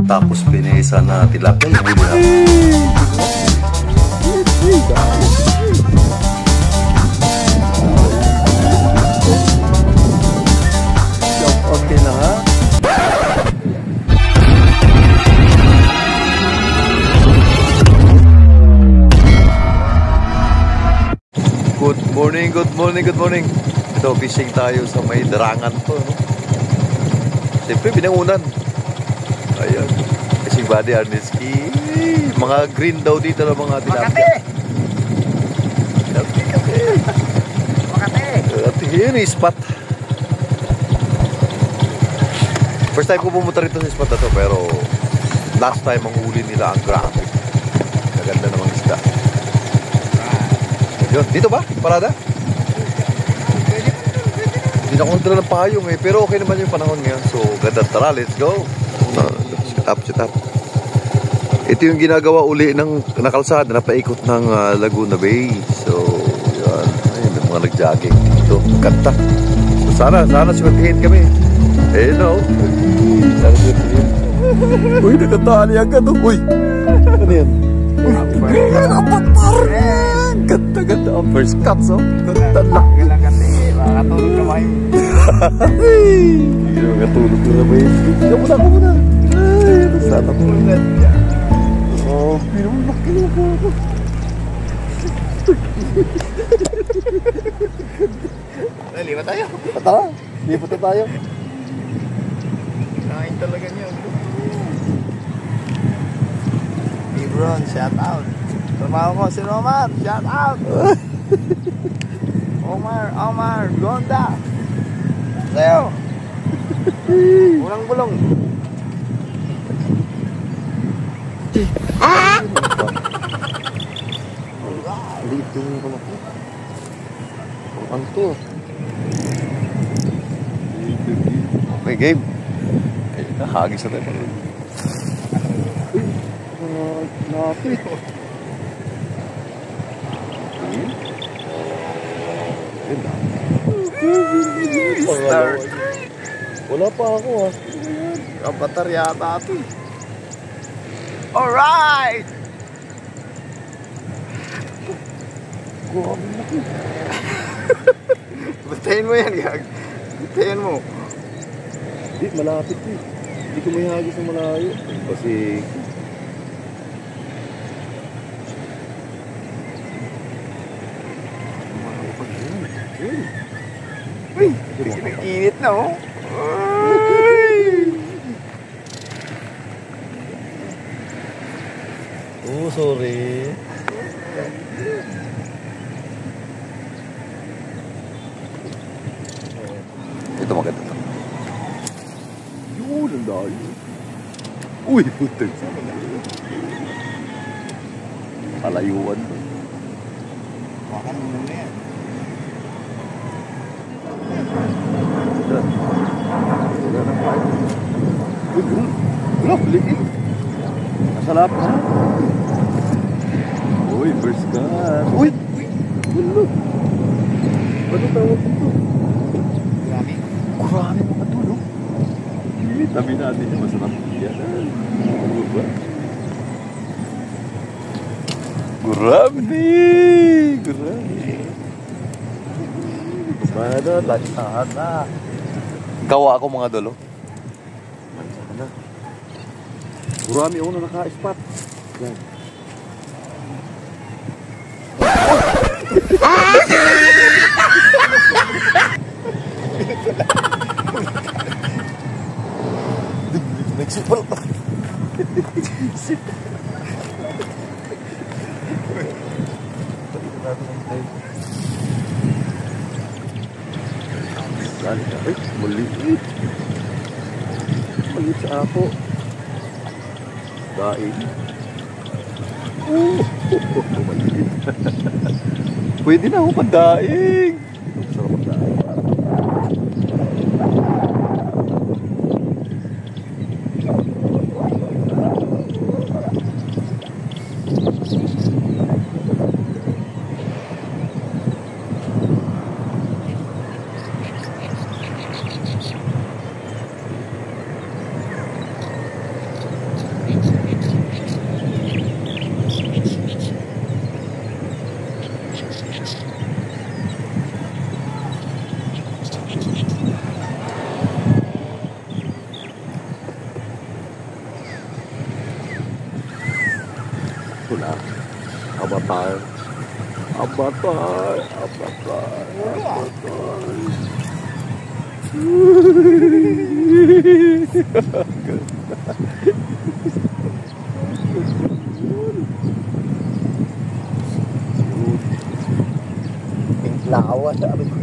Tapos pinesa na tilapia yung huli natin. Okay na ha. Good morning, good morning, good morning. Ito, fishing tayo sa may darangan to, no? Siyempre, binangunan. Ayan. Fishing buddy, Arneski. Mga green daw dito ng mga tilapia. Makate! Makate! Yun yung spot. First time ko pumunta rito sa spot na to, pero last time ang huli nila ang grabe. Maganda namang isda. Yun, dito ba? Parada? Hindi na kontra ng payong eh. Pero okay naman yung panahon ngayon. So, ganda. Tara, let's go. Sit up. Ito yung ginagawa uli ng nakalsada na paikot ng Laguna Bay. So, yan. Ayun, may mga nag-jogging dito. Ganda. So, sana siwertihin kami. Eh, no. Sana siwertihin. Uy, nakatali agad. Uy! Ano yan? Uy, napatar! Ganda ang first cut, so ganda lang. Makatulog ka ba yun? Makatulog ka ba yun? Ka muna. Sana po. Oh, pinulak ko. Lipat tayo. Lipat na tayo. Kain talaga niya. Lebron, shout out. Trabaho ko si Roman, shout out. Omar, Gonda. Leo. Bulong. Dito yung palaki. Ang to. Okay, game. Ay, nahagis na tayo. Napit. Start. Wala pa ako ha. Kapatar yata ito. Alright! Batayin mo yan, gag. Batayin mo. Hindi, malapit eh. Hindi ko may hagis na malayo. Kasi... Uy, init na oh. Oh, sorry. Ito maganda to. Yun, ang dahil. Uy, putin. Palayuan. Makan mo na yan. Uy, liit. Masalap na. Uy, first cut. Uy! Ulo. Ano tawag ito? Kurami mga tulo. Tabi natin yung masarap. Yan. Gurami! Mana lantahan na. Gawa ako mga dolo. Gurami ako na naka-spot. Yan. Nagsipal pa. Ay, maliit. Maliit sa ako. Daing. Maliit. Pwede na ako pagdaing. Sarap pagdaing. ko na. Avatar. Avatar. Avatar. Avatar. Lawa sabi ko.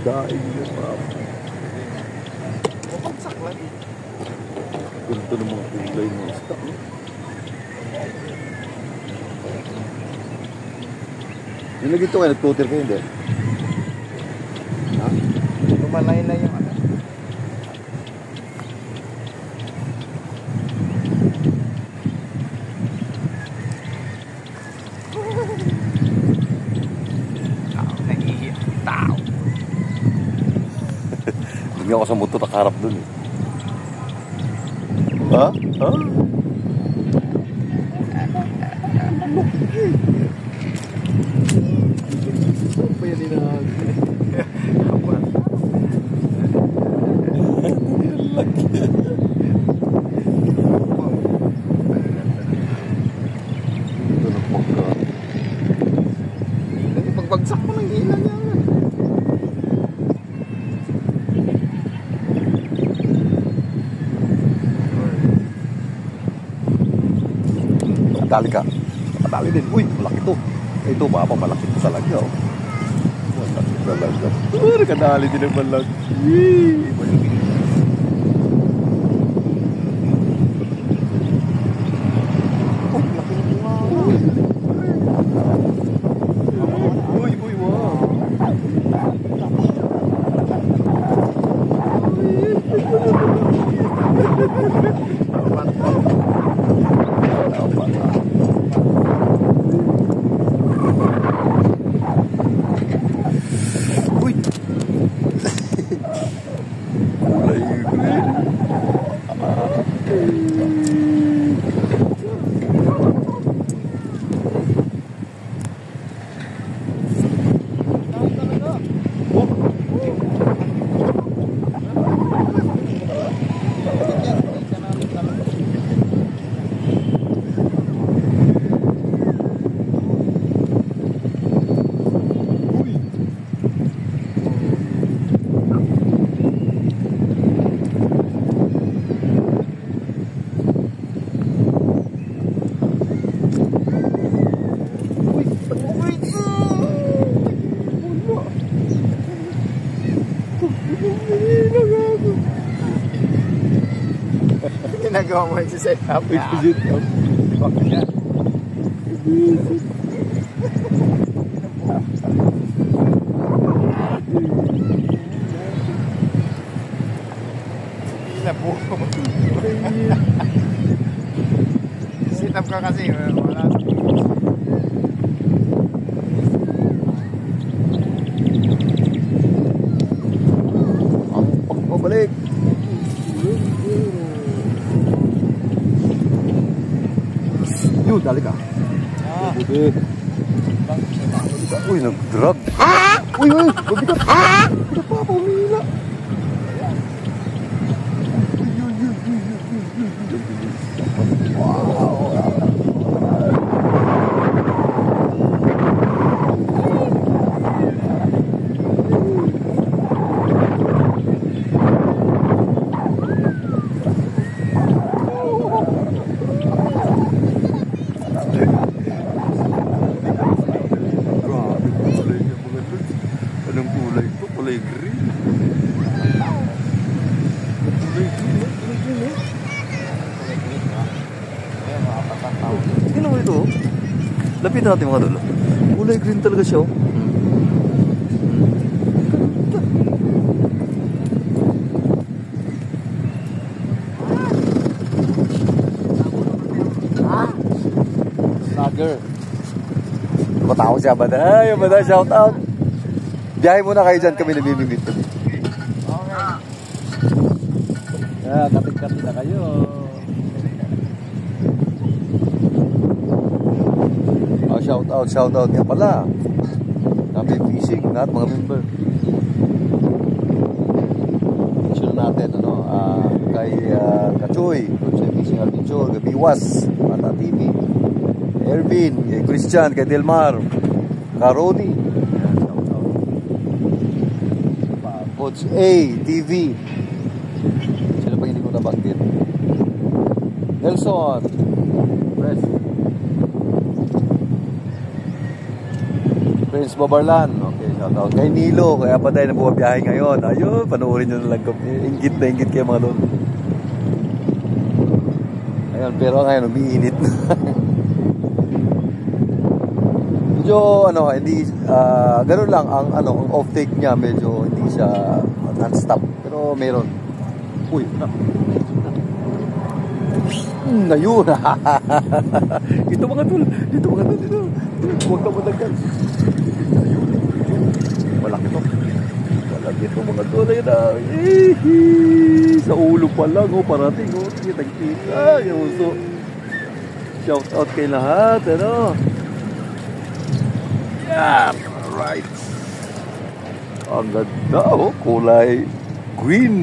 Daing niya pa. Mapagsak lang. Ganito namang kulay ng isda. Yung lagi ito kayo, nag-tutor kayo, hindi? Ha? Lumalay na yung ano. Tao. Hindi ako sa motor nakaharap dun eh. Ha? Ha? Ano ba yan inahagi? Pagbagsak mo ng hila niya. Kadali ka. Kadali din. Uy, malaki to. Ito ba? Malaki to talaga. Oh. Malaki talaga. Kadali din ang malaki. Uy, uy, wow. Ginagawa mo yung set up. Set up. Baka na. Set up ka kasi. Wala. Ang pagbabalik. Yun, dali ka. Buti. Uy, nag-drag. Uy, uy, mabigat. Mabigat pa, pumila. Anong kulay ito? Kulay green. Kulay green. Tingnan mo ito. Lapitan natin mga dulo. Kulay green talaga siya. Snagger. Matao siya ba? Ay, ba shout out. Biyahe muna kayo dyan, kami namimingwit kami. Okay. Katik-katik na kayo. Shout out nga pala. Kami fishing, lahat mga member. Picture natin, ano, kay Kachoy, Fishing Adventure, kay Biwas, Mata TV, Ervin, kay Christian, kay Delmar, Karoni, shout out. Coach A TV. Sino pa hindi ko nabanggit? Nelson, Prince Babarlan. Okay, shout out kay Nilo, kaya pa tayo na bumabiyahe ngayon. Ayun, panoorin nyo na lang kami. Ingit na ingit kayo mga lolo. Ayun, pero ngayon umiinit na. Medyo ano, hindi ganoon lang ang ano, ang off take niya, medyo hindi siya non-stop, pero meron. Uy, ayun. Dito mga tol, dito. Huwag ka matagkan. Ayun. Malaki to. Malaki to mga tol. Ayun na. Sa ulo pa lang, oh, parating, oh. Kitang-kita. Yung uso. Shout out kay lahat, ano. Yeah, right. Ang ganda, oh. Kulay green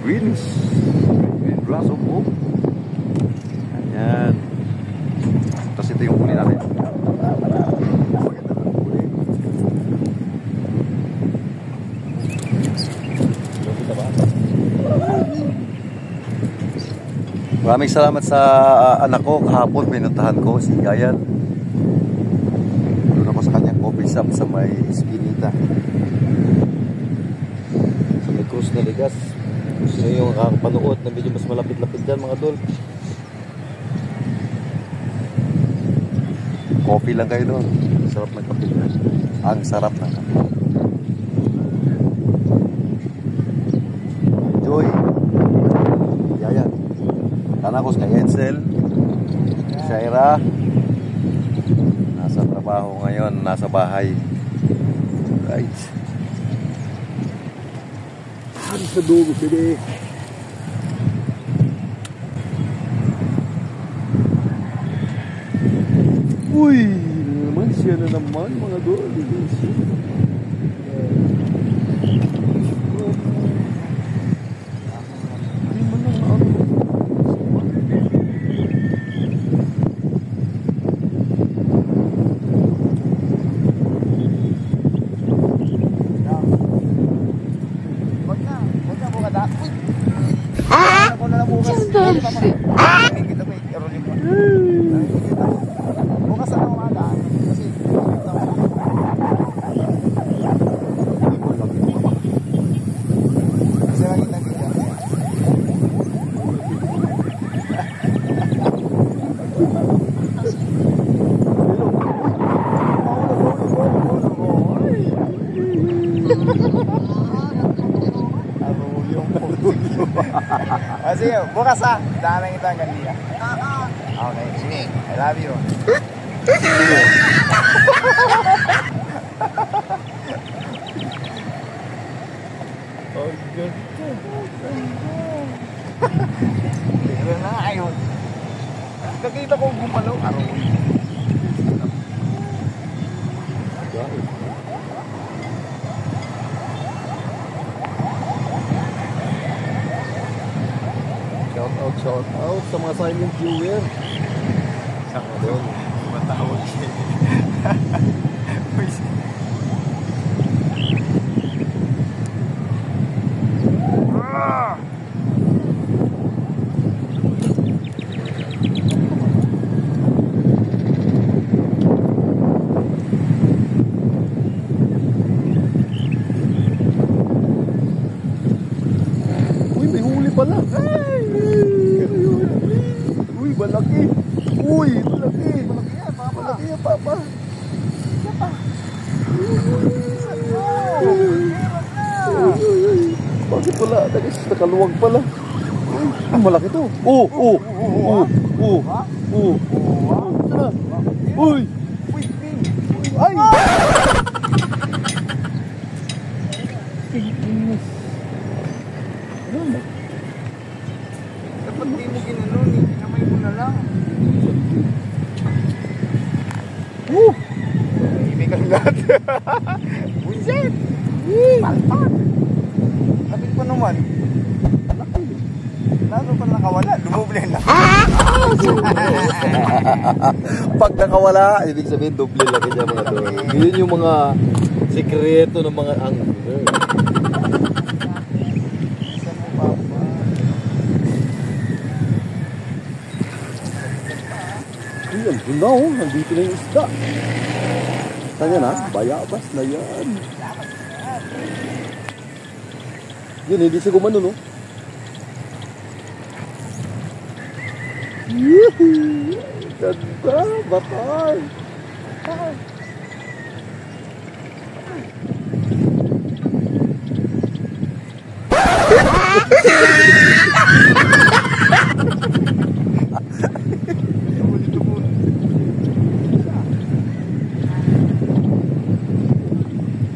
grass, oh. Ayan. Tapos ito yung huli natin. Maraming salamat sa anak ko. Kahapon pinuntahan ko si Yayan. Doon ako sa kanyang coffee shop sa may Espinita, sa may Cruz na Ligas. Gusto nyo yung nakakapanood na medyo mas malapit-lapit dyan mga tol. Coffee lang kayo doon. Sarap ng kape. Ang sarap ng kape. Enjoy. Yayan. Tanakos kay Edsel, Shaira. Nasa trabaho ngayon, nasa bahay. Right. Ano sa dugo, bebe? Uy, naman siya na naman mga doon. Sige, bukas ha. Daan lang kita ang gandiya. Okay, sige. I love you. Oh, good. Pero na ayun. Nakita ko gumalaw. Shout out sa mga silent viewer. Saka doon. Matawag siya. Uy, may huli pala. Uy, malaki. Uy, malaki. Malaki yan, papa. Malaki yan, papa. Bakit pala? Nakaluwag pala. Uy, malaki to. Uy. Ay! Dapat di mo ginanon eh. Kamay mo na lang. Lalo pa nakawala, dumoble na. Pag nakawala, ibig sabihin doble laki niya mga tol. Yun yung mga sikreto ng mga angler. Ayan, na oh, nandito na yung isda. Saan yan ha? Bayabas na yan. Yun, hindi siya gumano no? Yuhu! Ganda! Batay!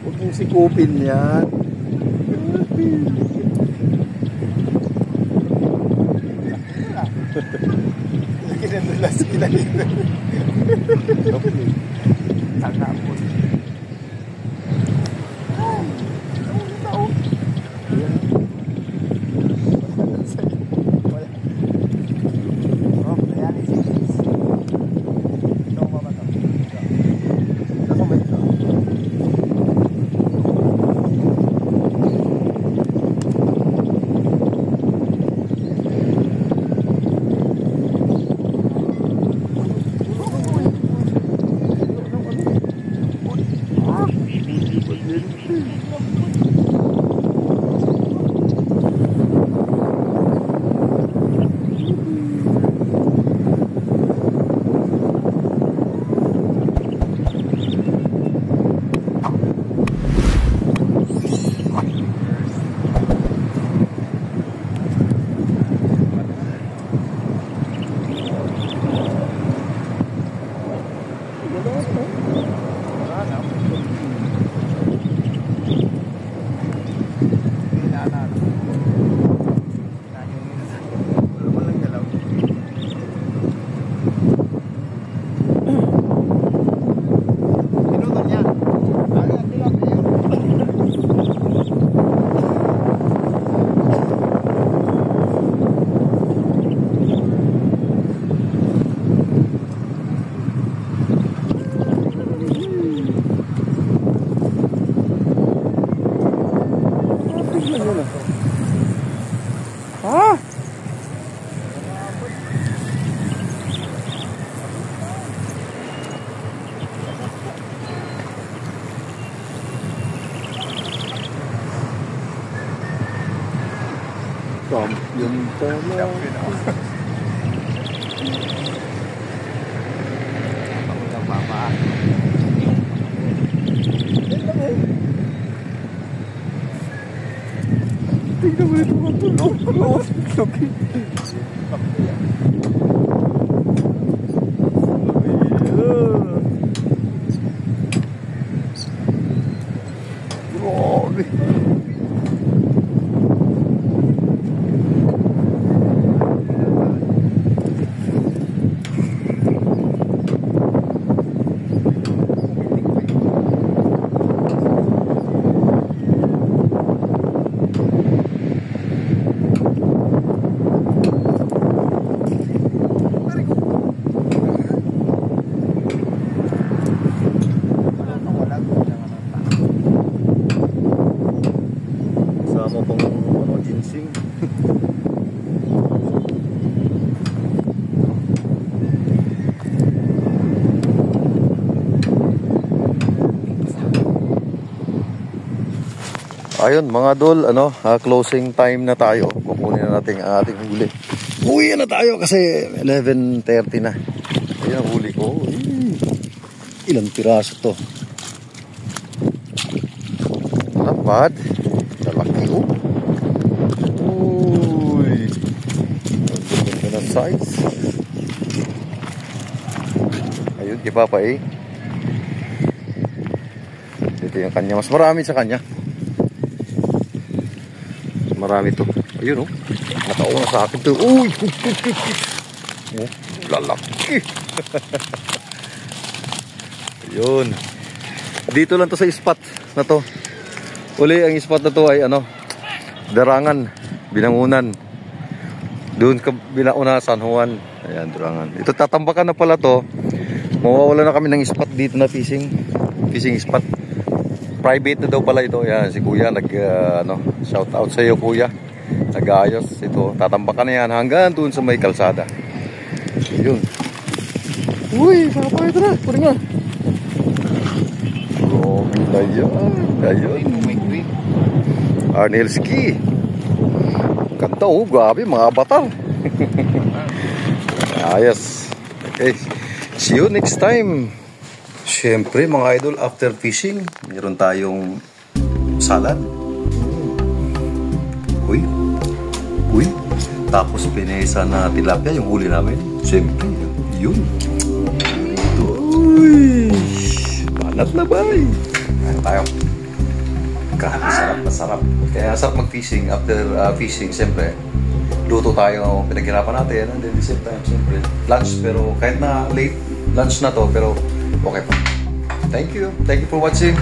Huwag mong sikupin yan. Kinadulas kita dito. Tanga po. Champion pala. Tingnan mo ito mga tulog. Grabe. Sama pang ano, ginseng. Ayun mga dol, ano, closing time na tayo. Kukunin na natin ang ating huli. Uwi na tayo kasi 11:30 na. Ayun ang huli ko. Ilang piraso to? Not bad. Lalaki oh. Uy. Ganda na size. Ayun, kay Papa eh. Ito yung kanya. Mas marami sa kanya. Marami to. Ayun oh. Nakauna sa akin to. Uy! Oh, lalaki. Ayun. Dito lang to sa spot na to. Uli ang spot na to ay ano, Darangan, Binangunan. Doon ka binauna San Juan. Ayan, Durangan. Ito tatambakan na pala to. Mawawala na kami ng spot dito na fishing spot. Private na daw pala ito. Ayan, si Kuya shout out sa iyo Kuya. Nag-aayos ito. Tatambakan na yan hanggang doon sa may kalsada. Yun. Uy, papa ito na. Kunin nga. Ayun. Arnelski. Ganda grabe mga avatar. Ayos. Okay. See you next time. Siyempre mga idol, after fishing, meron tayong salad. Uy. Tapos pinesa na tilapia yung huli namin. Siyempre, yun. Uy. Banat na bay. Ayan tayo. Grabe, sarap. Kaya sarap mag-fishing. After fishing, siyempre, luto tayo, pinaghirapan natin. And then, the same time, siyempre, lunch. Pero kahit na late lunch na to, pero okay pa. Thank you for watching.